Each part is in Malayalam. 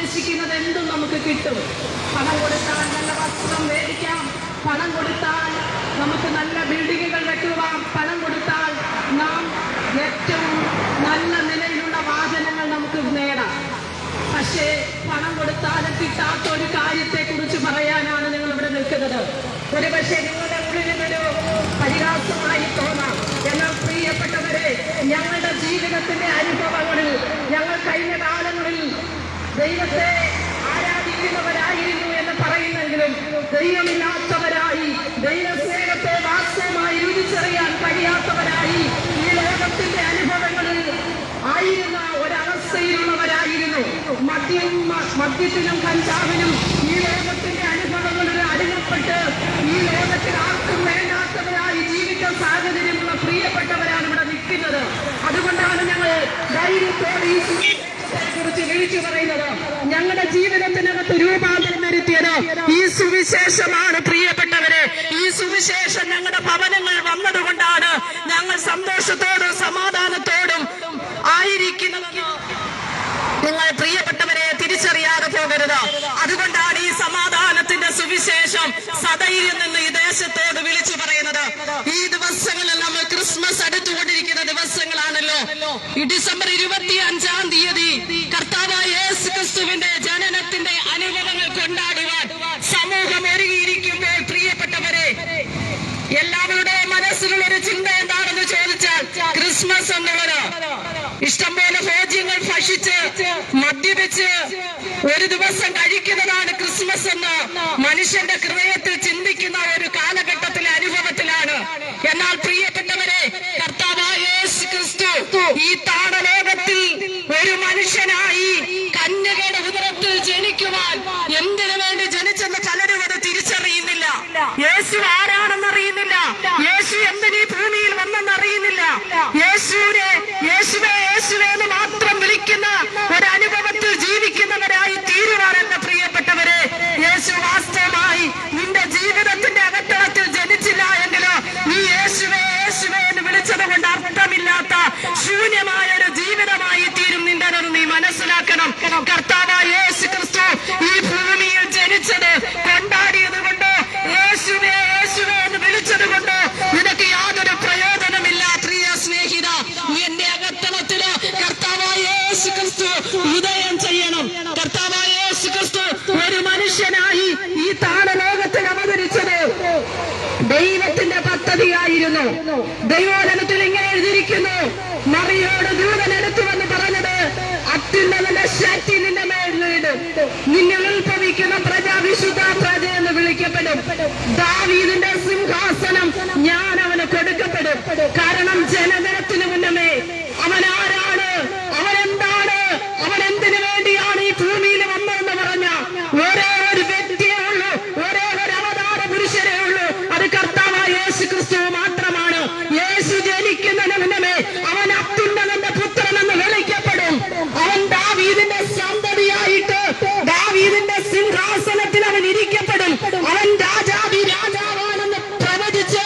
ഉദ്ദേശിക്കുന്നത് എന്തും നമുക്ക് കിട്ടും. പണം കൊടുത്താൽ നല്ല വസ്ത്രം മേടിക്കാം, പണം കൊടുത്താൽ നമുക്ക് നല്ല ബിൽഡിങ്ങുകൾ വെക്കുവാം, പണം കൊടുത്താൽ നാം ഏറ്റവും നല്ല നിലയിലുള്ള വാഹനങ്ങൾ നമുക്ക് നേടാം. പക്ഷേ പണം കൊടുത്താലും കിട്ടാത്ത ഒരു കാര്യത്തെ കുറിച്ച് പറയാനാണ് നിങ്ങൾ ഇവിടെ നിൽക്കുന്നത്. ഒരു പക്ഷേ നിങ്ങളുടെ ഉള്ളിലൊരു പരിഹാസമായി തോന്നാം. എന്നാൽ പ്രിയപ്പെട്ടവരെ, ഞങ്ങളുടെ ജീവിതത്തിന്റെ അനുഭവങ്ങളിൽ ഞങ്ങൾ കഴിഞ്ഞ കാലങ്ങളിൽ ദൈവത്തെ ആരാധിക്കുന്നവരായിരുന്നു എന്ന് പറയുന്നെങ്കിലും ദൈവമില്ലാത്തവരായി, ദൈവസ്നേഹത്തെ വാസ്തവമായി രുചിച്ചറിയാൻ കഴിയാത്തവരായി ഈ ലോകത്തിന്റെ അനുഭവങ്ങളിൽ ആയിരുന്ന ഒരവസ്ഥയിലുള്ളവരായിരുന്നു. മദ്യത്തിനും കഞ്ചാവിനും ഈ ലോകത്തിന്റെ അനുഭവങ്ങളിൽ അടിമപ്പെട്ട് ഈ ലോകത്തിൽ ആർക്കും വേണ്ടാത്തവരായി ജീവിക്കാൻ സാഹചര്യമുള്ള പ്രിയപ്പെട്ടവരാണ് ഇവിടെ നിൽക്കുന്നത്. അതുകൊണ്ടാണ് ഞങ്ങൾ ധൈര്യത്തോടെ ഈ കുറിച്ച് വിളിച്ചു പറയുന്നത്. ഞങ്ങളുടെ ജീവിതത്തിനകത്ത് രൂപാന്തരം വരുത്തിയത് ഈ സുവിശേഷമാണ്. പ്രിയപ്പെട്ടവരെ, ഈ സുവിശേഷം ഞങ്ങളുടെ ഭവനങ്ങൾ വന്നതുകൊണ്ടാണ് ഞങ്ങൾ സന്തോഷത്തോടും സമാധാനത്തോടും ആയിരിക്കുന്നത്. നിങ്ങൾ പ്രിയപ്പെട്ടവരെ തിരിച്ചറിയാതെ പോകരുത്. അതുകൊണ്ടാണ് ഈ സമാധാനത്തിന്റെ സുവിശേഷം സധൈര്യം നിന്ന് ഈ ദേശത്തോട് വിളിച്ചു പറയുന്നത്. ഈ ദിവസങ്ങളിൽ നമ്മൾ ക്രിസ്മസ് അടുത്തുകൊണ്ടിരിക്കുന്ന ദിവസങ്ങളാണല്ലോ. ഈ ഡിസംബർ 25-ാം തീയതി കർത്താവായ യേശു ക്രിസ്തുവിന്റെ ജനനത്തിന്റെ അനുഭവങ്ങൾ കൊണ്ടാടുവാൻ സമൂഹം ഒരുങ്ങിയിരിക്കുമ്പോൾ പ്രിയപ്പെട്ടവരെ, എല്ലാവരുടെയും മനസ്സിലുള്ളൊരു ചിന്ത എന്താണെന്ന് ചോദിച്ചാൽ ക്രിസ്മസ് എന്നുള്ളത് ഇഷ്ടംപോലെ ഭോജ്യങ്ങൾ ഭക്ഷിച്ച് മദ്യപിച്ച് ഒരു ദിവസം കഴിക്കുന്നതാണ് ക്രിസ്മസ് എന്ന് മനുഷ്യന്റെ ഹൃദയത്തിൽ ചിന്തിക്കുന്ന ഒരു കാലഘട്ടത്തിലെ അനുഭവത്തിലാണ്. എന്നാൽ പ്രിയപ്പെട്ടവരെ, കർത്താവായ യേശു ക്രിസ്തു ഈ താണലോകത്തിൽ ഒരു മനുഷ്യനായി കന്യകയുടെ ഉദരത്തിൽ ജനിക്കുവാൻ എന്തിനു വേണ്ടി ജനിച്ചെന്ന് പലരും അത് തിരിച്ചറിയുന്നില്ല. യേശു ആരാണെന്ന് അറിയുന്നില്ല. യേശു എന്തിനീ ഭൂമിയിൽ വന്നെന്നറിയുന്നില്ല. യേശുവെ യേശുവെ എന്ന് മാത്രം വിളിക്കുന്ന ഒരനുഭവത്തിൽ ജീവിക്കുന്നവരായി തീരുവാനല്ല പ്രിയപ്പെട്ടവരെ. യേശു വാസ്തവമായി നിന്റെ ജീവിതത്തിന്റെ അകത്തളത്തിൽ ജനിച്ചില്ല എങ്കിലോ നീ യേശുവെ യേശുവെ എന്ന് വിളിച്ചത് കൊണ്ട് അർത്ഥമില്ലാത്ത ശൂന്യമായ ഒരു ജീവിതമായി തീരും നിന്റെ. നീ മനസ്സിലാക്കണം, കർത്താവായ യേശു ക്രിസ്തു ഈ ഭൂമിയിൽ ജനിച്ചത് കൊണ്ടാടിയത് കൊണ്ട്, യേശുവെ യേശുവെ എന്ന് വിളിച്ചത് കൊണ്ട് നിനക്ക് യാതൊരു പ്രയോജനമില്ല. പ്രിയ സ്നേഹിത, എന്റെ അകത്തളത്തില് കർത്താവായ യേശു ക്രിസ്തു ഉദയം ചെയ്യണം. കർത്താവായ യേശു ക്രിസ്തു ഒരു മനുഷ്യനായി ഈ താണലോകത്തിൽ അവതരിച്ചത് ദൈവത്തിന്റെ പദ്ധതിയായിരുന്നു. ദൈവോധനത്തിൽ ഇങ്ങനെ എഴുതിയിരിക്കുന്നു, മറിയോട് ദൂതൻ എടുത്തുവെന്ന് പറഞ്ഞത് അത്യുന്നതന്റെ ശക്തി നിന്റെ മേലിടും, നിന്നിൽ ഉത്ഭവിക്കുന്ന പ്രജ വിശുദ്ധ പ്രജ എന്ന് വിളിക്കപ്പെടും. ദാവീദിന്റെ സിംഹാസനം ഞാൻ അവന് കൊടുക്കപ്പെടും. കാരണം ജനനത്തിന് മുന്നമേ അവൻ ആരാണ്, അവനെന്താണ്, അവൻ എന്തിനു വേണ്ടിയാണ് ഈ ഭൂമിയിൽ വന്നതെന്ന് പറഞ്ഞ ഒരേ ഒരു വ്യക്തിയേ ഉള്ളൂ, ഒരേ ഒരു അവതാര പുരുഷനേ ഉള്ളൂ. അത് കർത്താവായ യേശു ക്രിസ്തു മാത്രമാണ്. യേശു ജനിക്കുന്നതിന് മുന്നമേ അവൻ അത്യുന്നതന്റെ പുത്രൻ എന്ന് വിളിക്കപ്പെടും. അവൻ ദാവീദിന്റെ സന്തതിയായിട്ട് ദാവീദിന്റെ സിംഹാസനത്തിൽ അവൻ ഇരിക്കപ്പെടും. അവൻ രാജാവാണെന്ന് പ്രവചിച്ച്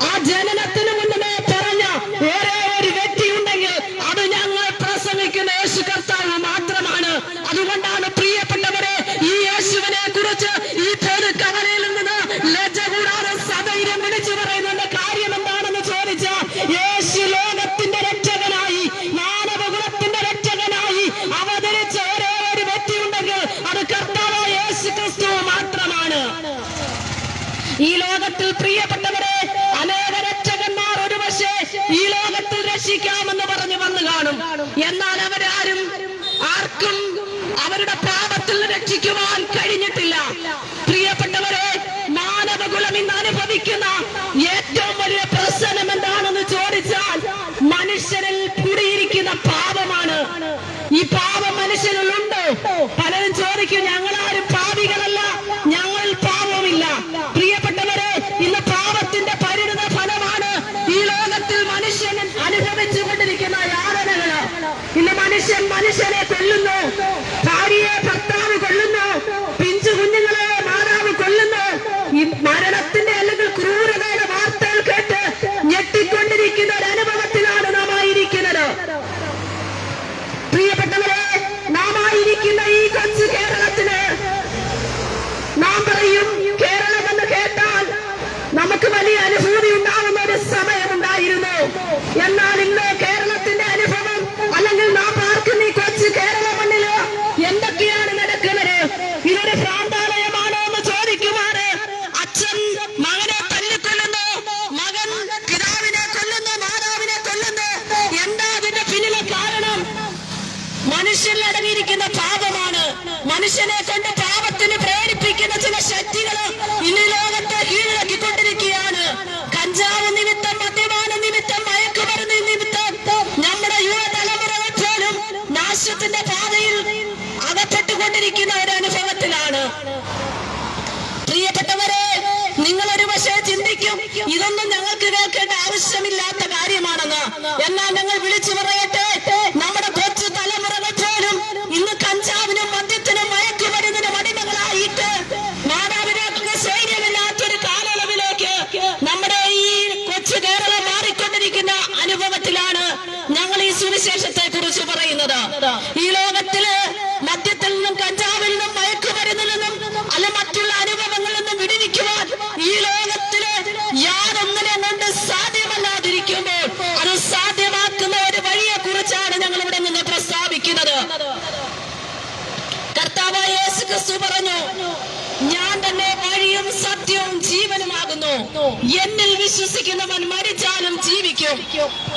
ആ ജനനത്തിന് മുന്നമേ പറഞ്ഞ ഒരേ ഒരു വ്യക്തി ഉണ്ടെങ്കിൽ അത് ഞങ്ങൾ പ്രസംഗിക്കുന്ന യേശു കർത്താവ് മാത്രമാണ്. അതുകൊണ്ടാണ് പ്രിയപ്പെട്ടവരെ, ഈ യേശുവിനെ കുറിച്ച് ഈ പൊതുക്കവലയിൽ നിന്ന് ലജ്ജ കൂടാതെ സധൈര്യം വിളിച്ചു പറയുന്നതിന്റെ കാര്യം എന്താണെന്ന് ചോദിച്ചാൽ, യേശു ലോകത്തിന്റെ രക്ഷകനായി, മാനവകുലത്തിന്റെ രക്ഷകനായി അവതരിച്ച ഒരേ ഒരു വ്യക്തി ഉണ്ടെങ്കിൽ അത് കർത്താവായ യേശു ക്രിസ്തു മാത്രമാണ്. ഈ ലോകത്തിൽ പ്രിയപ്പെട്ടവരെ, അനേക രക്ഷകന്മാർ ഒരുപക്ഷെ ഈ ലോകത്തിൽ രക്ഷിക്കാമെന്ന് പറഞ്ഞു വന്നു കാണും. എന്നാൽ ആർക്കും അവരുടെ പാപത്തിൽ രക്ഷിക്കുവാൻ കഴിഞ്ഞിട്ടില്ല. പ്രിയപ്പെട്ടവരെ, മാനവകുലം ഇന്ന് അനുഭവിക്കുന്ന ഏറ്റവും വലിയ പ്രശ്നം എന്താണെന്ന് ചോദിച്ചാൽ മനുഷ്യരിൽ കുടിയിരിക്കുന്ന പാപമാണ്. ഈ പാപം മനുഷ്യരിലുണ്ട്. പലരും ചോദിക്കും, ഞങ്ങളാരും പാപികളല്ല, ഞങ്ങൾ പാപമില്ല. പ്രിയപ്പെട്ടവരെ, ഇന്ന് പാപത്തിന്റെ പരിണിത ഫലമാണ് ഈ ലോകത്തിൽ മനുഷ്യൻ അനുഭവിച്ചുകൊണ്ടിരിക്കുന്ന യാതനകള്. ഇന്ന് മനുഷ്യനെ കൊല്ലുന്നു, ഭാര്യയെ മാറിക്കൊണ്ടിരിക്കുന്ന ഒരു അനുഭവത്തിലാണ്. പ്രിയപ്പെട്ടവരെ, നിങ്ങളൊരു പക്ഷേ ചിന്തിക്കും ഇതൊന്നും ഞങ്ങൾക്ക് കേൾക്കേണ്ട ആവശ്യമില്ലാത്ത കാര്യമാണെന്ന്. എന്നാൽ ഞങ്ങൾ വിളിച്ചു പറയട്ടെ, നമ്മുടെ കൊച്ചു തലമുറകൾ പോലും ഇന്ന് കഞ്ചാവിനും മദ്യത്തിനും മയക്കുമരുന്നിനും അടിമകളായിട്ട് മാതാപിതാക്കൾക്ക് ശൈര്യമില്ലാത്തൊരു കാലയളവിലേക്ക് നമ്മുടെ ഈ കൊച്ചു കേരളം മാറിക്കൊണ്ടിരിക്കുന്ന അനുഭവത്തിലാണ് ഞങ്ങൾ ഈ സുവിശേഷത്തെ കുറിച്ച് പറയുന്നത്. ഈ ലോകത്തില് മദ്യത്തിൽ നിന്നും കഞ്ചാവിൽ നിന്നും മയക്കുമരുന്നിൽ നിന്നും അല്ല മറ്റുള്ള അനുഭവങ്ങളിൽ നിന്നും വിടുവിക്കുവാൻ ഈ ലോകത്തില് യാതൊന്നിനെ കൊണ്ട് സാധ്യമല്ലാതിരിക്കുമ്പോൾ അത് സാധ്യമാക്കുന്ന ഒരു വഴിയെ കുറിച്ചാണ് ഞങ്ങൾ ഇവിടെ നിന്ന് പ്രസ്താവിക്കുന്നത്. കർത്താവായ യേശു ക്രിസ്തു പറഞ്ഞു, ഞാൻ തന്നെ വഴിയും സത്യവും ജീവനുമാകുന്നു, എന്നിൽ വിശ്വസിക്കുന്നവൻ മരിച്ചാലും ജീവിക്കും.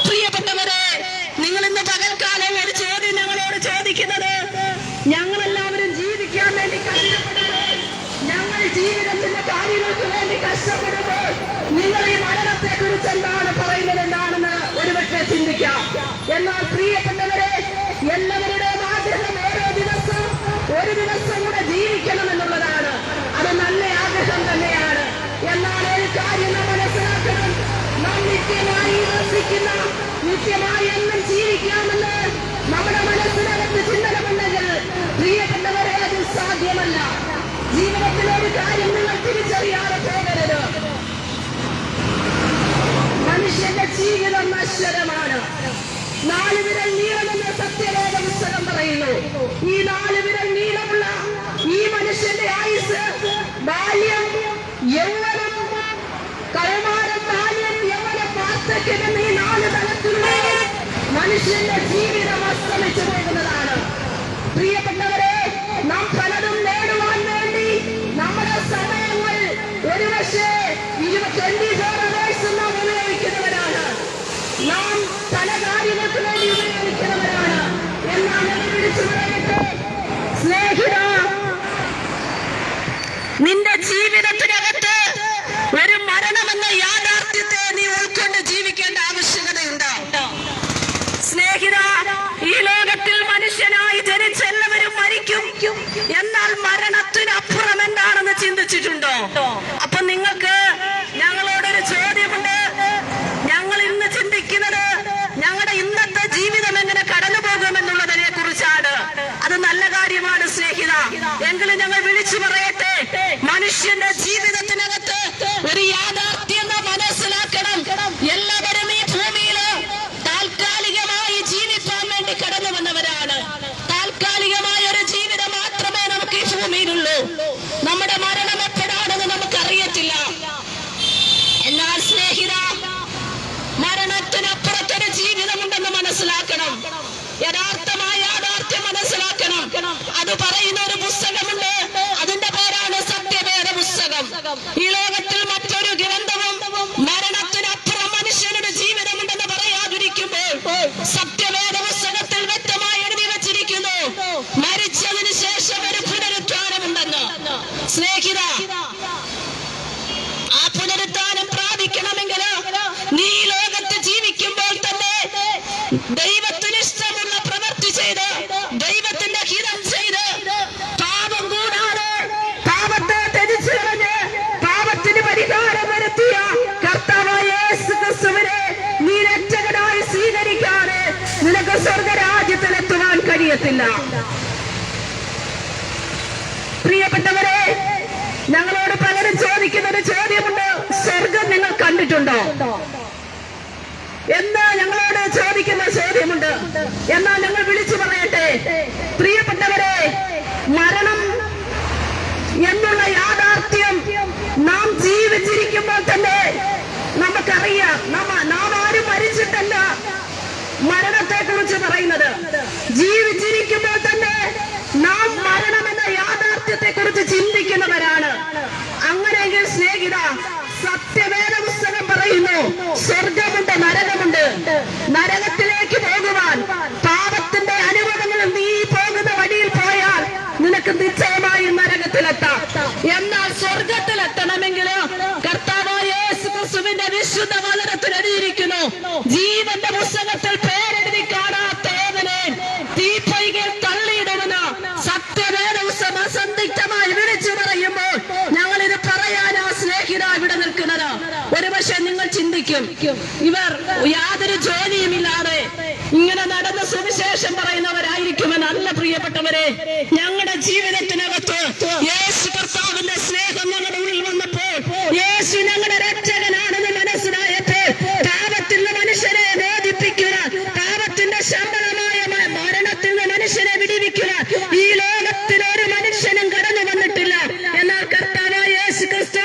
പ്രിയപ്പെട്ടവരെ, നിങ്ങൾ ഇന്ന് പകൽക്കാലം ഒരു ചോദ്യം ഞങ്ങളോട് ചോദിക്കുന്നത്, ഞങ്ങളെല്ലാവരും ജീവിക്കാൻ വേണ്ടി കഷ്ടപ്പെടുമ്പോൾ, ഞങ്ങൾ ജീവിതത്തിന്റെ കാര്യങ്ങൾക്ക് വേണ്ടി കഷ്ടപ്പെടുമ്പോൾ നിങ്ങൾ ഈ മരണത്തെ കുറിച്ച് എന്താണ് പറയുന്നത് എന്താണെന്ന് ഒരുപക്ഷെ ചിന്തിക്കാം. എന്നാൽ പ്രിയപ്പെട്ടവരെ, എല്ലാവരുടെയും ആഗ്രഹം ഒരു ദിവസം കൂടെ ജീവിക്കണം എന്നുള്ളതാണ്. അത് നല്ല ആഗ്രഹം തന്നെയാണ്. എന്നാൽ ഒരു കാര്യം നാം മനസ്സിലാക്കണം, നാം നിത്യമായി വസിക്കുന്ന, നിത്യമായി എന്നും ജീവിക്കാമെന്ന് നമ്മുടെ മനസ്സിനകത്ത് ചിന്തനമുണ്ടെങ്കിൽ പ്രിയപ്പെട്ടവരെ അത് സാധ്യമല്ല. ജീവിതത്തിലെ ഒരു കാര്യം നിങ്ങൾ തിരിച്ചറിയാതെ പോകരുത്. മനുഷ്യന്റെ ജീവിതം നശ്വരമാണ്. 4 വിരൽ നീളമെന്ന് സത്യവേദ പുസ്തകം പറയുന്നു. ഈ 4 വിരൽ നീളമുള്ള ഈ മനുഷ്യന്റെ ആയുസ് ബാല്യം, യൗവനം, കൗമാരം, ബാല്യം, യൗവനം, വാർദ്ധക്യം എന്നീ 4 തലത്തിലുള്ള മനുഷ്യന്റെ ജീവിതം അസ്തമിച്ചു പോകുന്നതാണ്. പ്രിയപ്പെട്ടവരെ, നാം പലതും നേടുവാൻ വേണ്ടി നമ്മുടെ സമയങ്ങൾ ഒരുപക്ഷെ 24 hours നാം ഉപയോഗിക്കുന്നവരാണ്. നാം പല കാര്യങ്ങൾക്ക് വേണ്ടി ഉപയോഗിക്കുന്നവരാണ്. എന്നാൽ വിളിച്ചു പറയട്ടെ, സ്നേഹിത, നിന്റെ ജീവിതത്തിനകത്ത് ഒരു മരണമെന്ന യാഥാർത്ഥ്യത്തെ നീ ഉൾക്കൊണ്ട് ജീവിക്കേണ്ട ആവശ്യകതയുണ്ട്. സ്നേഹിത, ഈ ലോകത്തിൽ മനുഷ്യനായി ജനിച്ച എല്ലാവരും മരിക്കും. എന്നാൽ മരണത്തിനപ്പുറം എന്താണെന്ന് ചിന്തിച്ചിട്ടുണ്ടോ? അപ്പൊ നിങ്ങൾക്ക് ഞങ്ങളോടൊരു ചോദ്യമുണ്ട്. ഞങ്ങൾ ഇന്ന് ചിന്തിക്കുന്നത് ഞങ്ങളുടെ ഇന്നത്തെ ജീവിതം എങ്ങനെ കടന്നു പോകുമെന്നുള്ളതിനെ കുറിച്ചാണ്. അത് നല്ല കാര്യമാണ് സ്നേഹിത. എങ്കിലും ഞങ്ങൾ വിളിച്ചു പറയട്ടെ, മനുഷ്യന്റെ ജീവിതത്തിനകത്ത് ഒരു യാഥാർത്ഥ്യം മനസ്സിലാക്കണം. എല്ലാവരും ഈ ഭൂമിയില് താൽക്കാലികമായി ജീവിക്കാൻ വേണ്ടി കടന്നു വന്നവരാണ്. താൽക്കാലികമായ ഒരു ജീവിതം മാത്രമേ നമുക്ക് ഈ ഭൂമിയിലുള്ളൂ. നമ്മുടെ മരണം എപ്പോഴാണെന്ന് നമുക്കറിയത്തില്ല. എന്നാൽ സ്നേഹിത, മരണത്തിനപ്പുറത്തൊരു ജീവിതമുണ്ടെന്ന് മനസ്സിലാക്കണം. യഥാർത്ഥമായ യാഥാർത്ഥ്യം മനസ്സിലാക്കണം. അത് പറയുന്ന ഒരു പുസ്തകമുണ്ട്. അതിന്റെ പേരാണ് സത്യവേദ പുസ്തകം. ഈ ലോകത്തിൽ മറ്റൊരു ഗ്രന്ഥവും മരണത്തിനപ്പുറം മനുഷ്യനൊരു ജീവിതമുണ്ടെന്ന് പറയാതിരിക്കുമ്പോൾ സത്യവേദ പുസ്തകത്തിൽ വ്യക്തമായി എഴുതി വച്ചിരിക്കുന്നു, മരിച്ചതിന് ശേഷം ഒരു പുനരുത്ഥാനമുണ്ടെന്ന്. സ്നേഹിത, ആ പുനരുത്ഥാനം പ്രാപിക്കണമെങ്കിൽ നീ ലോകത്ത് ജീവിക്കുമ്പോൾ തന്നെ ദൈവത്തിന് ഇഷ്ടമുള്ള പ്രവൃത്തി ചെയ്ത്, ദൈവത്തിന്റെ ഹിതം ചെയ്ത്, പാപം കൂടാതെ പാപത്തെ ത്യജിച്ചു കളഞ്ഞ് പാപത്തിന് പരിഹാരം വരുത്തിയ കർത്താവായ യേശു ക്രിസ്തുവിനെ നീ രക്ഷകനായി സ്വീകരിക്കാതെ നിനക്ക് സ്വർഗരാജ്യത്തിലെത്തുവാൻ കഴിയത്തില്ല. പ്രിയപ്പെട്ടവരെ, ഞങ്ങളോട് പലരും ചോദിക്കുന്ന ഒരു ചോദ്യമുണ്ട്, സ്വർഗം നിങ്ങൾ കണ്ടിട്ടുണ്ടോ എന്ന് ഞങ്ങളോട് ചോദിക്കുന്ന ചോദ്യമുണ്ട്. എന്നാൽ ഞങ്ങൾ വിളിച്ചു പറയട്ടെ, പ്രിയപ്പെട്ടവരെ, മരണം എന്നുള്ള യാഥാർത്ഥ്യം നാം ജീവിച്ചിരിക്കുമ്പോൾ തന്നെ നമുക്കറിയാം. നാം ആരും മരിച്ചിട്ടല്ല മരണത്തെ കുറിച്ച് പറയുന്നത്. ജീവിച്ചിരിക്കുമ്പോൾ തന്നെ നാം മരണമെന്ന യാഥാർത്ഥ്യത്തെ കുറിച്ച് ചിന്തിക്കുന്നവരാണ്. അങ്ങനെയെങ്കിൽ സ്നേഹിത, സത്യവേദ പുസ്തകം പറയുന്നു, സ്വർഗമുണ്ട്, നരകമുണ്ട്. നരകത്തിലേക്ക് പോകുവാൻ പാപത്തിന്റെ അനുഭവങ്ങളിൽ നീ പോകുന്ന വഴിയിൽ പോയാൽ നിനക്ക് നിശ്ചയമായും നരകത്തിലെത്താം. എന്നാൽ സ്വർഗത്തിലെത്തണമെങ്കിൽ കർത്താവായ യേശു ക്രിസ്തുവിന്റെ വിശുദ്ധ വചനത്തിൽ എഴുതിയിരിക്കുന്നു, ജീവന്റെ പുസ്തകത്തിൽ പേരെഴുതി കാണാത്ത ഏവനെ തീപ്പൊയ്കയിൽ തള്ളിയിടുമെന്ന് സത്യവേദ ദിവസം അസന്ധിഗ്ധമായി വിളിച്ചു പറയുമ്പോൾ ഞങ്ങൾ ഇത് പറയാനാ സ്നേഹിത ഇവിടെ നിൽക്കുന്നത്. ഒരുപക്ഷെ നിങ്ങൾ ചിന്തിക്കും, ഇവർ യാതൊരു ജോലിയുമില്ലാതെ ഇങ്ങനെ നടന്ന് സുവിശേഷം പറയുന്നവരായിരിക്കുമെന്ന്. അല്ല പ്രിയപ്പെട്ടവരെ, ഞങ്ങളുടെ ജീവിതത്തിനകത്ത് യേശു കർത്താവിന്റെ സ്നേഹം ഞങ്ങളുടെ ഉള്ളിൽ വന്നപ്പോൾ, യേശു ഞങ്ങളുടെ രക്ഷകനാണെന്ന് മനസ്സിലായപ്പോൾ, പാപത്തിൽ നിന്ന് മനുഷ്യരെ ബോധിപ്പിക്കുക, പാപത്തിന്റെ ശമ്പളമായ മരണത്തിൽ നിന്ന് മനുഷ്യരെ വിടിവിക്കുക ഈ ലോകത്തിൽ ഒരു മനുഷ്യനും കടന്നു വന്നിട്ടില്ല. എന്നാൽ കർത്താവായ യേശു ക്രിസ്തു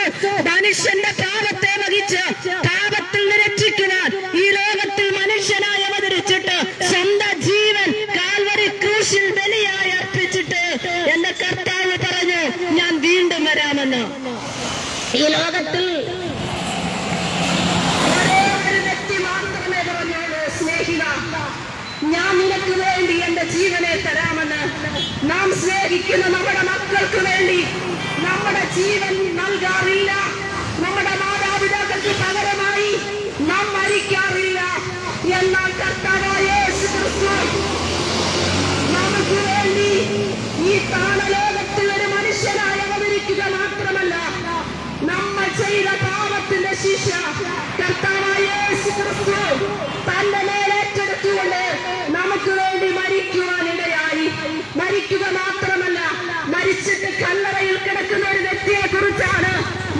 മനുഷ്യന്റെ പാപത്തെ വഹിച്ച് പാപത്തിൽ നിന്ന് രക്ഷിക്കുവാൻ ഈ ലോകത്തിൽ മനുഷ്യനായി അവതരിച്ചിട്ട് സ്വന്തം ജീവൻ കാൽവരി ക്രൂശിൽ ബലിയായി അർപ്പിച്ചിട്ട് എന്റെ കർത്താവ് പറഞ്ഞു, ഞാൻ വീണ്ടും വരാമെന്ന്. ഈ ലോകത്തിൽ ഒരേ ഒരു വ്യക്തി മാത്രമേ പറഞ്ഞോളൂ, സ്നേഹിത, ഞാൻ നിനക്ക് വേണ്ടി എന്റെ ജീവനെ തരാമെന്ന്. നാം സ്നേഹിക്കുന്ന നമ്മുടെ മക്കൾക്ക് വേണ്ടി നമ്മുടെ ജീവൻ നൽകാറില്ല. നമ്മുടെ മാതാപിതാക്കൾക്ക് പകരമായി നാം മരിക്കാറില്ല. എന്നാൽ കർത്താവായ യേശു ക്രിസ്തു നമുക്ക് വേണ്ടി ഈ താണലോകത്തിൽ ഒരു മനുഷ്യനായി അവതരിക്കുക മാത്രമല്ല, നമ്മൾ ചെയ്ത പാപത്തിന്റെ ശിക്ഷ കർത്താവായ യേശു ക്രിസ്തു തന്റെ മേലേറ്റെടുത്തുകൊണ്ട് നമുക്ക് വേണ്ടി മരിക്കുവാനിടയായി. മരിക്കുക മാത്രമല്ല, മരിച്ചിട്ട് കല്ലറയിൽ കിടക്കുന്ന ഒരു വ്യക്തിയെ കുറിച്ചാണ്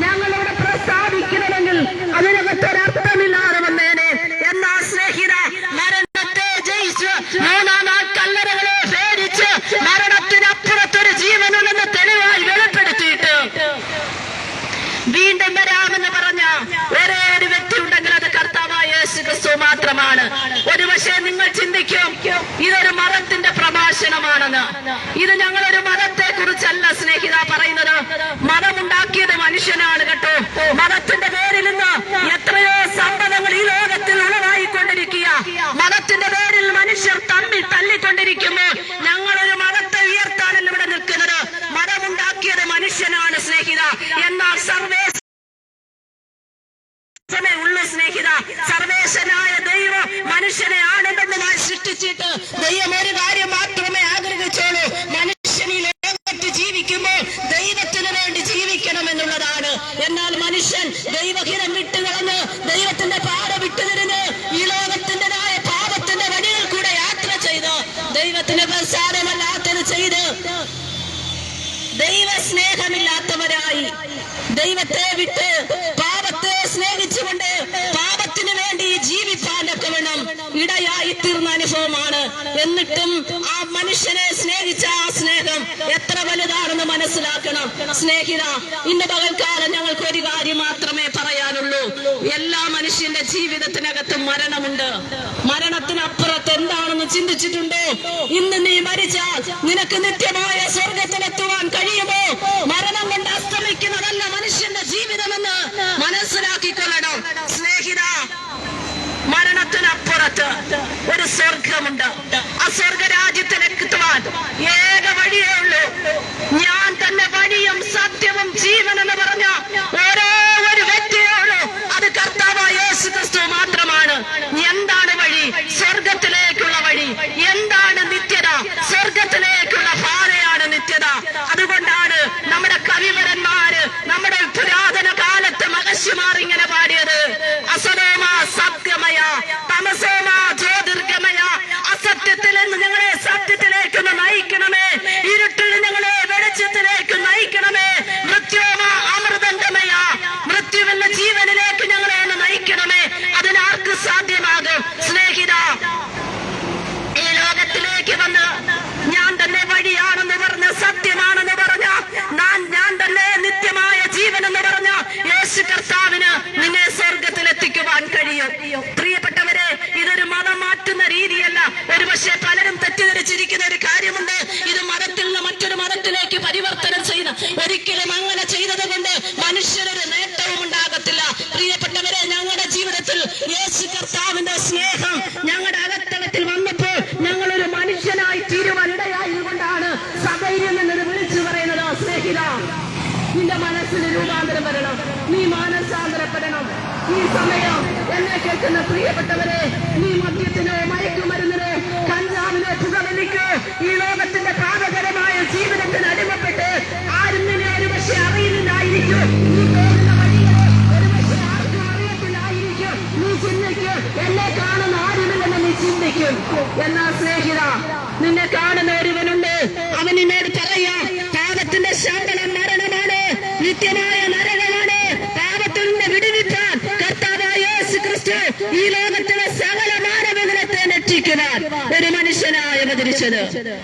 ഞങ്ങളോട് പ്രസ്താവിക്കണമെങ്കിൽ അതിനകത്തൊരർത്ഥമില്ലാതെ വന്നേനെ. എന്നാൽ സ്നേഹിത, മരണത്തെ ജയിച്ച് മൂന്നാം നാൾ കല്ലറകളെ ഭേദിച്ച് മരണത്തിനപ്പുറത്തൊരു ജീവനുണ്ടെന്ന് തെളിവായി വെളിപ്പെടുത്തിയിട്ട് വീണ്ടും വരാമെന്ന് പറഞ്ഞ ഒരേ ഒരു വ്യക്തി ഉണ്ടെങ്കിൽ അത് കർത്താവായ യേശു ക്രിസ്തു മാത്രമാണ്. ഒരുപക്ഷെ നിങ്ങൾ ചിന്തിക്കും, ഇതൊരു മതത്തിന്റെ പ്രഭാഷണമാണെന്ന്. ഇത് ഞങ്ങളൊരു മതത്തെ കുറിച്ചല്ല സ്നേഹിത പറയുന്നത്. മതമുണ്ടാക്കിയത് മനുഷ്യനാണ് കേട്ടോ. മതത്തിന്റെ പേരിൽ നിന്ന് എത്രയോ സമ്പന്നങ്ങൾ ഈ ലോകത്തിൽ ഉളവായിക്കൊണ്ടിരിക്കുക. മതത്തിന്റെ പേരിൽ മനുഷ്യർ തമ്മിൽ തല്ലിക്കൊണ്ടിരിക്കുമ്പോൾ ഞങ്ങളൊരു മതത്തെ ഉയർത്താനല്ല ഇവിടെ നിൽക്കുന്നത്. മതമുണ്ടാക്കിയത് മനുഷ്യനാണ് സ്നേഹിത. എന്നാൽ ഉള്ളു സ്നേഹിത, സർവേശനായ ദൈവം മനുഷ്യനെ ആനന്ദമായി സൃഷ്ടിച്ചിട്ട് ദൈവം ഒരു കാര്യം മാത്രമേ ആഗ്രഹിച്ചോളൂ, മനുഷ്യൻ ഈ ലോകത്ത് ജീവിക്കുമ്പോൾ ദൈവത്തിന് വേണ്ടി ജീവിക്കണം എന്നുള്ളതാണ്. എന്നാൽ മനുഷ്യൻ ദൈവഹിതം വിട്ടുകളഞ്ഞ് ദൈവത്തിന്റെ പാത വിട്ടുതിരിഞ്ഞ് ഈ ലോകത്തിൻ്റെതായ പാപത്തിന്റെ വഴിയിൽ കൂടെ യാത്ര ചെയ്ത് ദൈവത്തിന് പ്രസാദമല്ലാത്തത് ചെയ്ത് ദൈവ സ്നേഹമില്ലാത്തവരായി ദൈവത്തെ വിട്ട് പാപത്തെ സ്നേഹിച്ചുകൊണ്ട് പാപത്തിന് വേണ്ടി ജീവിപ്പാനൊക്കെ വേണം ഇടയായി തീർന്ന അനുഭവമാണ്. എന്നിട്ടും ആ മനുഷ്യനെ സ്നേഹിച്ച ആ സ്നേഹം എത്ര വലുതാണെന്ന് മനസ്സിലാക്കണം സ്നേഹിത. ഇന്ന് പകൽക്കാലം ഞങ്ങൾക്ക് ഒരു കാര്യം മാത്രമേ പറയാനുള്ളൂ. എല്ലാ മനുഷ്യന്റെ ജീവിതത്തിനകത്തും മരണമുണ്ട്. മരണത്തിനപ്പുറത്ത് എന്താണെന്ന് ചിന്തിച്ചിട്ടുണ്ടോ? ഇന്ന് നീ മരിച്ചാൽ നിനക്ക് നിത്യമായ സ്വർഗത്തിലെത്തുവാൻ കഴിയുമോ? മരണം കൊണ്ട് അസ്തമിക്കുന്നതല്ല മനുഷ്യന്റെ ജീവിതമെന്ന് മനസ്സിലാക്കിക്കൊള്ളണം സ്നേഹിത. മരണത്തിനപ്പുറത്ത് ഒരു സ്വർഗമുണ്ട്. ആ സ്വർഗരാജ്യത്തിലെത്തുവാൻ ഏക വഴിയേ ഉള്ളൂ. ഞാൻ തന്നെ വഴിയും സത്യവും ജീവൻ എന്ന് പറഞ്ഞ ഓരോ ഒരു വ്യക്തിയേ ഉള്ളൂ. അത് കർത്താവായ യേശു ക്രിസ്തു മാത്രമാണ്. എന്താണ് വഴി? സ്വർഗത്തിലേക്കുള്ള വഴി. എന്താണ് നിത്യത? സ്വർഗത്തിലേക്കുള്ള പാതയാണ് നിത്യത. അതുകൊണ്ടാണ് നമ്മുടെ കവിവരന്മാര് നമ്മുടെ പുരാതന കാലത്ത് മഹർഷിമാർ ഇങ്ങനെ പാടിയത്, അസതോമ സത്യമയ തമസോമ ജ്യോതിർഗമയ. അസത്യത്തിൽ നിന്ന് ഞങ്ങളെ സത്യത്തിലേക്ക് നയിക്കണമേ, ഇരുട്ടിൽ ഞങ്ങളെ വെളിച്ചത്തിലേക്ക് നയിക്കണമേ. മൃത്യോമ അമൃതംഗമയ, മൃത്യുവെന്ന ജീവനിലേക്ക് ഞങ്ങളെ നയിക്കണമേ. അതിനാർക്ക് സാധ്യമാകും സ്നേഹിത? ഈ ലോകത്തിലേക്ക് വന്ന് ഞാൻ തന്നെ വഴിയാണെന്ന് പറഞ്ഞ, സത്യമാണെന്ന് പറഞ്ഞ, ഞാൻ തന്നെ നിത്യമായ ജീവൻ എന്ന് പറഞ്ഞ യേശു കർത്താവിന് നിന്നെ സ്വർഗത്തിലെത്തിക്കുവാൻ കഴിയും. പ്രിയപ്പെട്ടവരെ, ഇതൊരു മതം മാറ്റുന്ന രീതിയല്ല. ഒരുപക്ഷെ പലരും തെറ്റിദ്ധരിച്ചിരിക്കുന്ന ഒരു കാര്യമുണ്ട്, ഇത് മതത്തിൽ നിന്ന് മറ്റൊരു മതത്തിലേക്ക് പരിവർത്തനം ചെയ്യുന്ന. ഒരിക്കലും അങ്ങനെ ചെയ്തത് കൊണ്ട് മനുഷ്യരൊരു നേട്ടവും ഉണ്ടാകത്തില്ല. പ്രിയപ്പെട്ടവരെ, ഞങ്ങളുടെ ജീവിതത്തിൽ യേശു കർത്താവിന്റെ സ്നേഹം ഞങ്ങളുടെ അകത്തളത്തിൽ വന്നപ്പോൾ ഞങ്ങളൊരു മനുഷ്യനായി തീരുവാനിടയായതുകൊണ്ടാണ് സഭയിൽ നിന്നത് വിളിച്ചു പറയുന്നത്. സ്നേഹിത, നിന്റെ മനസ്സിന് രൂപാന്തരം വരണം. നീ മാനസാന്തരപ്പെടണം. ഈ സമയം എന്നെ കേൾക്കുന്ന പ്രിയപ്പെട്ടവരെ, നീ മദ്യത്തിനോ മയക്കുമരുന്നിനോ കഞ്ചാവിനോ പുകവലിക്കോ ഈ ലോകത്തിന്റെ പാപകരമായ ജീവിതത്തിന് അടിമപ്പെട്ട ജീവിക്കും. എന്നാൽ സ്നേഹിത, നിന്നെ കാണുന്ന ഒരുവനുണ്ട്, അവൻ നിന്നോട് പറയാ, പാപത്തിന്റെ ശമ്പളം മരണമാണ്, നിത്യമായ നരകമാണ്. പാപത്തിൽ നിന്ന് വിടുവിപ്പാൻ കർത്താവായ യേശു ക്രിസ്തു ഈ ലോകത്തിലെ സകല മാനവകുലത്തെ രക്ഷിക്കുവാൻ ഒരു മനുഷ്യനായി അവതരിച്ചത്.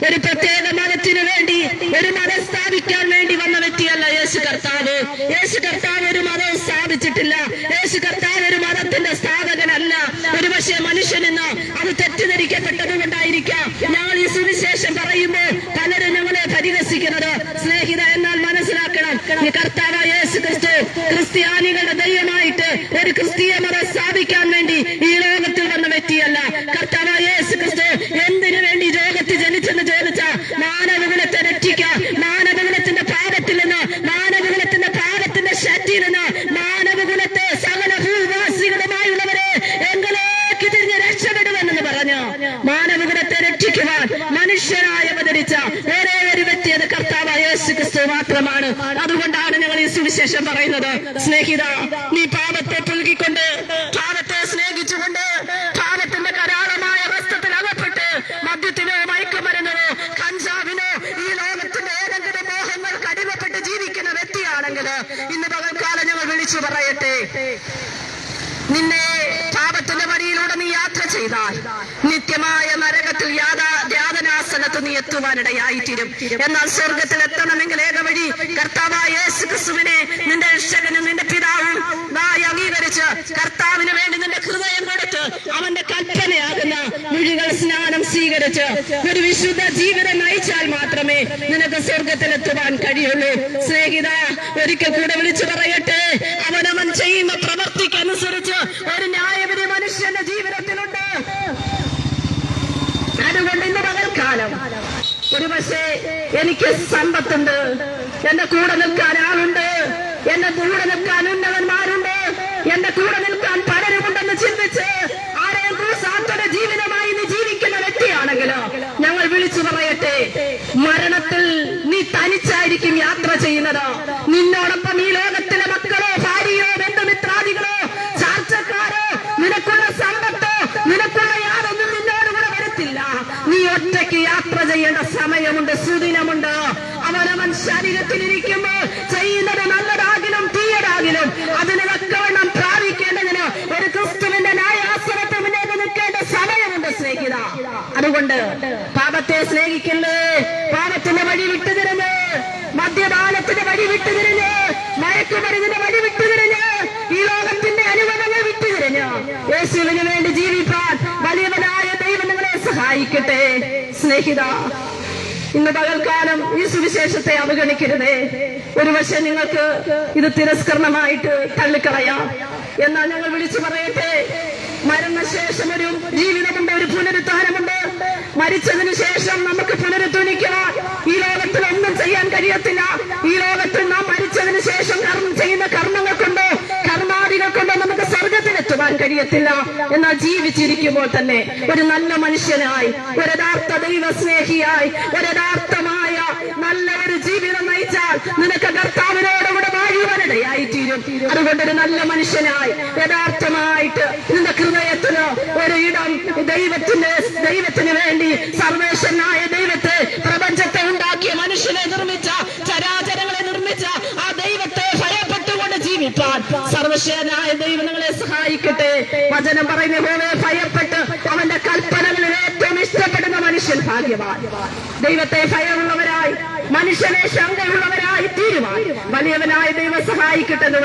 ഒരു പ്രത്യേക മതത്തിനു വേണ്ടി, ഒരു മതം സ്ഥാപിക്കാൻ വേണ്ടി വന്ന വ്യക്തിയല്ല യേശു കർത്താവ്. യേശു കർത്താവ് ഒരു മതവും സ്ഥാപിച്ചിട്ടില്ല. യേശു കർത്താവ് ഒരു മതത്തിന്റെ സ്ഥാപകനല്ല. ഒരു പക്ഷേ മനുഷ്യനെന്ന് അത് തെറ്റിദ്ധരിക്കപ്പെട്ടത് കൊണ്ടായിരിക്കാം ഞങ്ങൾ ഈ സുവിശേഷം പറയുമ്പോൾ പലരും ഞങ്ങളെ പരിഹസിക്കുന്നത്. സ്നേഹിത, എന്നാൽ മനസ്സിലാക്കണം, ഈ കർത്താവായ യേശു ക്രിസ്തു ക്രിസ്ത്യാനികളുടെ ദൈവമായിട്ട് ഒരു ക്രിസ്തീയ മതം സ്ഥാപിക്കാൻ വേണ്ടി ഈ ലോകത്തിൽ വന്ന വ്യക്തിയല്ല. കർത്താവായ യേശു ക്രിസ്തു എന്തിനു വേണ്ടി ലോകത്തിൽ ജനിച്ചെന്ന് ചോദിച്ചാൽ മാനവകുലത്തെ രക്ഷിക്കാൻ, മാനവകുലത്തിന്റെ പാപത്തിൽ നിന്ന്, മാനവകുലത്തിന്റെ പാപത്തിന്റെ ശക്തിയിൽ നിന്ന് മാനവകുലത്തെ സകല ഭൂവാസികളുമായുള്ളവരെ എങ്കിലേക്ക് തിരിഞ്ഞ് രക്ഷപ്പെടുമെന്ന് പറഞ്ഞു മാനവകുലത്തെ രക്ഷിക്കുവാൻ മനുഷ്യനായി അവതരിച്ച ഒരേ ഒരു വ്യക്തി അത് കർത്താവായ യേശു ക്രിസ്തു മാത്രമാണ്. അതുകൊണ്ടാണ് ഞങ്ങൾ ഈ സുവിശേഷം പറയുന്നത്. സ്നേഹിത, നീ പാപത്തെ പുൽകിക്കൊണ്ട്, പാപത്തെ സ്നേഹിച്ചുകൊണ്ട്, പാപത്തിന്റെ കരാളമായ വസ്ത്രത്തിൽ അകപ്പെട്ട് മദ്യത്തിനോ മയക്കുമരുന്നിനോ കഞ്ചാവിനോ ഈ ലോകത്തിന്റെ ഏതെങ്കിലും മോഹങ്ങൾക്ക് അടിമപ്പെട്ട് ജീവിക്കുന്ന വ്യക്തിയാണെങ്കിൽ ഇന്ന് പകൽക്കാലം ഞങ്ങൾ വിളിച്ചു പറയട്ടെ, നിന്നെ പാപത്തിന്റെ വഴിയിലൂടെ നീ യാത്ര ചെയ്താൽ നിത്യമായ നരകത്തിൽ യാതനാസനത്ത് നീ എത്തുവാനിടയായിത്തീരും. എന്നാൽ സ്വർഗത്തിൽ എത്തണമെങ്കിൽ ഏക വഴി കർത്താവായ യേശു ക്രിസ്തുവിനെ നിന്റെ രക്ഷകനും നിന്റെ പിതാവും അംഗീകരിച്ച് കർത്താവിന് വേണ്ടി നിന്റെ ഹൃദയം കൊടുത്ത് അവന്റെ കൽപ്പനയാകുന്ന മുഴുവൻ സ്നാനം സ്വീകരിച്ച് ഒരു വിശുദ്ധ ജീവിതം നയിച്ചാൽ മാത്രമേ നിനക്ക് സ്വർഗത്തിലെത്തുവാൻ കഴിയുള്ളൂ. സ്നേഹിത, ഒരിക്കൽ കൂടെ വിളിച്ചു പറയട്ടെ, അവനവൻ ചെയ്യുന്ന പ്രവർത്തിക്കനുസരിച്ച് ഒരു ന്യായവിധി മനുഷ്യന്റെ ജീവിതത്തിലുണ്ട്. അതുകൊണ്ട് ഇന്ന് പകൽക്കാലം ഒരു പക്ഷേ എനിക്ക് സമ്പത്തുണ്ട്, എന്റെ കൂടെ നിൽക്കാൻ ആളുണ്ട്, എന്റെ കൂടെ നിൽക്കാൻ ഉന്നതന്മാരുണ്ട്, എന്റെ കൂടെ നിൽക്കാൻ പലരുമുണ്ടെന്ന് ചിന്തിച്ച് ആരെയും കൂസാത്തോടെ ജീവിതമായി നീ ജീവിക്കുന്ന വ്യക്തിയാണെങ്കിലോ ഞങ്ങൾ വിളിച്ചു പറയട്ടെ, മരണത്തിൽ നീ തനിച്ചായിരിക്കും യാത്ര ചെയ്യുന്നത്. നിന്നോടൊപ്പം ഈ ലോകത്തിലെ മക്കളോ ഭാര്യയോ ബന്ധുമിത്രാദികളോ ചാർച്ചക്കാരോ നിനക്കുള്ള സമ്പത്തോ നിനക്കുള്ള യാതൊന്നും നിന്നോടുകൂടെ വരത്തില്ല. നീ ഒറ്റയ്ക്ക് യാത്ര ചെയ്യേണ്ട സമയമുണ്ട്, സുദിനമുണ്ട്. അവനവൻ ശരീരത്തിലിരിക്കുമ്പോൾ ചെയ്യുന്നത് നല്ലതാകിലും തീയതാകിലും അതിന് തക്കവണ്ണം പ്രാപിക്കേണ്ടതിന് ഒരു ക്രിസ്തുവിന്റെ ന്യായാസനത്തിന് മുന്നേക്ക് നിൽക്കേണ്ട സമയമുണ്ട്. സ്നേഹിത, അതുകൊണ്ട് പാപത്തെ സ്നേഹിക്കല്ലേ, പാപത്തിന്റെ വഴി വിട്ടുതിരിഞ്ഞ്, മദ്യപാനത്തിന്റെ വഴി വിട്ടുതിരിഞ്ഞ്, മയക്കുമരുന്നിന്റെ വഴി വിട്ടുതിരിഞ്ഞ്, ഈ ലോകത്തിന്റെ അനുഭവങ്ങൾ വിട്ടുതിരിഞ്ഞ് യേശുവിന് വേണ്ടി ജീവിക്കാൻ വലിയവനായ ദൈവം നിങ്ങളെ സഹായിക്കട്ടെ. സ്നേഹിത, ഇന്ന് പകൽക്കാലം ഈ സുവിശേഷത്തെ അവഗണിക്കരുതേ. ഒരു പക്ഷേ നിങ്ങൾക്ക് ഇത് തിരസ്കരണമായിട്ട് തള്ളിക്കളയാം. എന്നാൽ ഞങ്ങൾ വിളിച്ചു പറയട്ടെ, മരണശേഷം ഒരു ജീവിതമുണ്ട്, ഒരു പുനരുത്ഥാനമുണ്ട്. മരിച്ചതിന് ശേഷം നമുക്ക് പുനരുദ്ധരിക്കാൻ ഈ ലോകത്തിൽ ഒന്നും ചെയ്യാൻ കഴിയത്തില്ല. ഈ ലോകത്തിൽ നാം മരിച്ചതിന് ശേഷം ചെയ്യുന്ന കർമ്മങ്ങൾ കൊണ്ടോ കർമാദികൾ കൊണ്ടോ നമുക്ക് സ്വർഗത്തിലെത്തുവാൻ കഴിയത്തില്ല. എന്നാൽ ജീവിച്ചിരിക്കുമ്പോൾ തന്നെ ഒരു നല്ല മനുഷ്യനായി, ഒരു യഥാർത്ഥ ദൈവസ്നേഹിയായി, ഒരു യഥാർത്ഥമായ നല്ല ഒരു ജീവിതം നയിച്ചാൽ നിനക്ക് കർത്താവിനോടുകൂടെ വാഴുവാനിടയായിത്തീരും. അതുകൊണ്ടൊരു നല്ല മനുഷ്യനായി യഥാർത്ഥമായിട്ട് നിന്റെ ഹൃദയത്തിന് ഒരു ഇടം ദൈവത്തിന് വേണ്ടി, സർവേശ്വരനായ ദൈവത്തെ, പ്രപഞ്ചത്തെ ഉണ്ടാക്കിയ മനുഷ്യനെ നിർമ്മിച്ച, ചരാചരങ്ങളെ നിർമ്മിച്ച ആ ദൈവത്തെ ഭയപ്പെട്ടുകൊണ്ട് ജീവിക്കാൻ സർവശക്തനായ ദൈവം നിങ്ങളെ സഹായിക്കട്ടെ. വചനം പറയുന്ന പോലെ ഭയപ്പെട്ട് അവന്റെ കൽപ്പനകളിൽ ഏറ്റവും ഇഷ്ടപ്പെടുന്ന മനുഷ്യൻ ഭാഗ്യവാൻ. ദൈവത്തെ ഭയമുള്ളവരായി, മനുഷ്യനെ ശങ്കയുള്ളവരായി തീരുവാൻ വലിയവനായ ദൈവം സഹായിക്കട്ടെ എന്ന്